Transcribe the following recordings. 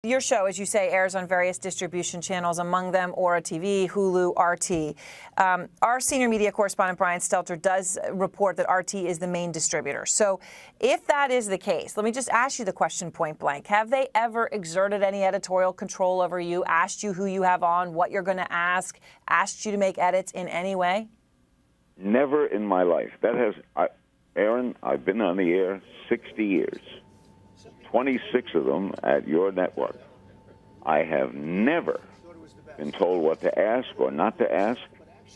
Your show, as you say, airs on various distribution channels, among them Ora TV, Hulu, RT. Our senior media correspondent, Brian Stelter, does report that RT is the main distributor. So if that is the case, let me just ask you the question point blank. Have they ever exerted any editorial control over you, asked you who you have on, what you're going to ask, asked you to make edits in any way? Never in my life. Aaron, I've been on the air 60 years. 26 of them at your network. I have never been told what to ask or not to ask.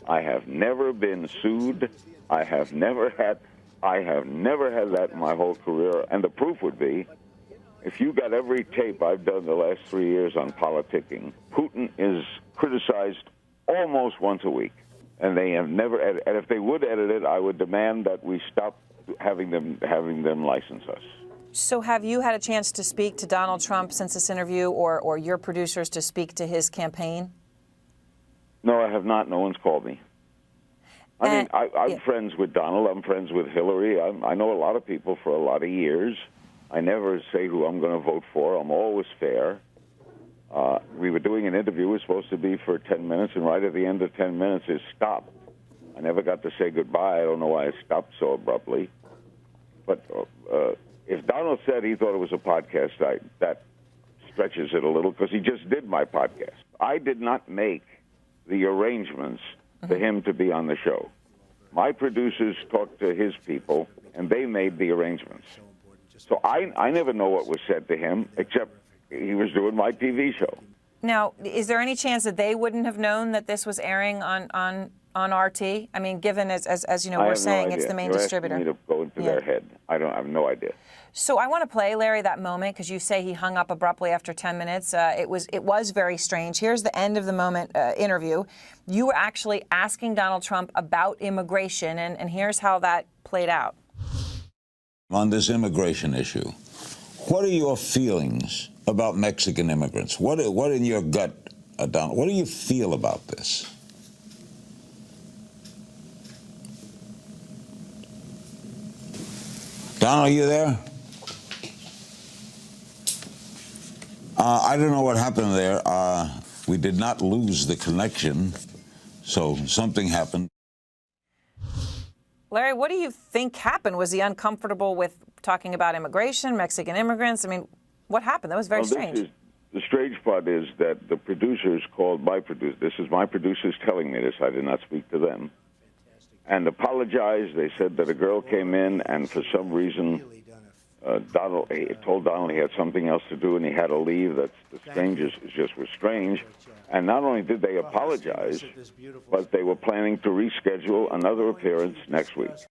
I have never been sued. I have never had that in my whole career. And the proof would be, if you got every tape I've done the last 3 years on politicking, Putin is criticized almost once a week. And they have never edited. And if they would edit it, I would demand that we stop having them license us. So have you had a chance to speak to Donald Trump since this interview, or your producers to speak to his campaign? No, I have not. No one's called me. I'm friends with Donald. I'm friends with Hillary. I know a lot of people for a lot of years. I never say who I'm going to vote for. I'm always fair. We were doing an interview. It was supposed to be for 10 minutes, and right at the end of 10 minutes, it stopped. I never got to say goodbye. I don't know why it stopped so abruptly. But if Donald said he thought it was a podcast, that stretches it a little, because he just did my podcast. I did not make the arrangements for him to be on the show. My producers talked to his people, and they made the arrangements. So I never know what was said to him, except he was doing my TV show. Now, is there any chance that they wouldn't have known that this was airing on RT? I mean, given, as you know, we're saying it's the main distributor. You're asking me to go into their head. I have no idea. So I want to play, Larry, that moment, because you say he hung up abruptly after 10 minutes. It was very strange. Here's the end of the moment interview. You were actually asking Donald Trump about immigration, and here's how that played out. On this immigration issue, what are your feelings about Mexican immigrants? What in your gut, Donald, what do you feel about this? Donald, are you there? I don't know what happened there. We did not lose the connection, so something happened. Larry, what do you think happened? Was he uncomfortable with talking about immigration, Mexican immigrants? I mean, what happened? That was very strange. The strange part is that the producers called my producer. This is my producers telling me this. I did not speak to them. And apologized. They said that a girl came in, and for some reason, Donald told Donald he had something else to do and he had to leave. That's the strangest. It just was strange. And not only did they apologize, but they were planning to reschedule another appearance next week.